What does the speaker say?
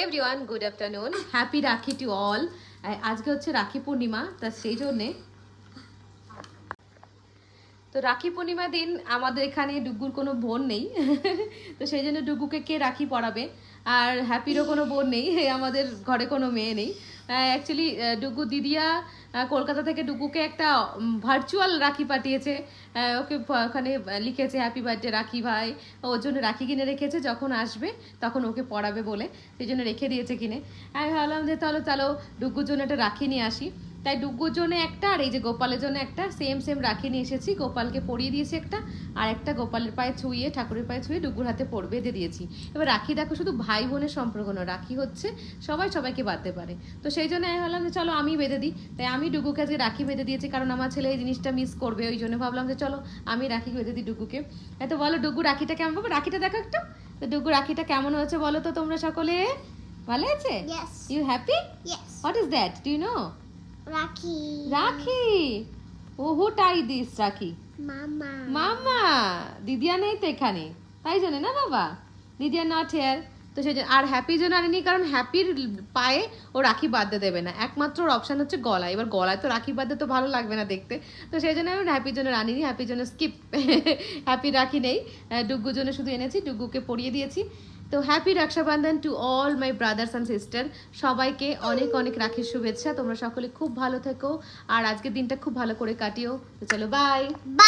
Everyone good afternoon, happy রাখি to all. আজকে হচ্ছে রাখি পূর্ণিমা, তা সেই জন্যে তো রাখি পূর্ণিমা দিন আমাদের এখানে ডুগুর কোনো বোন নেই তো সেই জন্য ডুগুকে কে রাখি পরাবে। আর হ্যাপিরও কোনো বোন নেই, আমাদের ঘরে কোনো মেয়ে নেই। অ্যাকচুয়ালি ডুগু দিদিয়া কলকাতা থেকে ডুগুকে একটা ভার্চুয়াল রাখি পাঠিয়েছে। ওকে ওখানে লিখেছে হ্যাপি বার্থডে রাখি ভাই, ওর জন্য রাখি কিনে রেখেছে, যখন আসবে তখন ওকে পরাবে বলে সেই জন্য রেখে দিয়েছে কিনে। আমি ভাবলাম যে চলো চলো ডুগুর জন্য একটা রাখি নিয়ে আসি, তাই ডুগুর জন্য একটা আর এই যে গোপালের জন্য একটা সেম সেম রাখি নিয়ে এসেছি। গোপালকে পরিয়ে দিয়েছি একটা, আর একটা গোপালের পায়ে ছুঁয়ে ঠাকুরের পায়ে ছুঁয়ে ডুগুর হাতে বেঁধে দিয়েছি। এবার রাখি দেখো শুধু ভাই বোনের সম্পর্ক নয়, রাখি হচ্ছে সবাই সবাইকে বাঁধতে পারে। তো সেই জন্য আমি ভাবলাম যে চলো আমি বেঁধে দিই, তাই আমি ডুগুকে আজকে রাখি বেঁধে দিয়েছি, কারণ আমার ছেলে এই জিনিসটা মিস করবে, ওই জন্য ভাবলাম যে চলো আমি রাখি বেঁধে দিই ডুগুকে। এত বলো ডুগু রাখিটা কেমন পাবো, রাখিটা দেখো একটু। তো ডুগু রাখিটা কেমন হয়েছে বলো তো তোমরা সকলে? ভালো আছে? You happy? What is that, do you know? Rakhi. Rakhi. Oh who tie this rakhi? Mama. মামা। দিদিয়া নেই তো এখানে, তাই জন্য না বাবা, দিদিয়া নট হেয়ার। তো সেই জন্য আর হ্যাপির জন্য আনিনি, কারণ হ্যাপির পায়ে ও রাখি বাঁধতে দেবে না, একমাত্র ওর অপশান হচ্ছে গলায়। এবার গলায় তো রাখি বাঁধতে তো ভালো লাগবে না দেখতে, তো সেই জন্য আমি হ্যাপির জন্য আনিনি, হ্যাপির জন্য স্কিপ হ্যাপি রাখি নেই। ডুগ্গুর জন্য শুধু এনেছি, ডুগ্গুকে পরিয়ে দিয়েছি। তো happy Rakshabandhan to all my brothers and sister, সবাইকে অনেক অনেক রাখির শুভেচ্ছা। তোমরা সকলে খুব ভালো থেকো আর আজকের দিনটা খুব ভালো করে কাটিও। তো চলো বাই। Bye.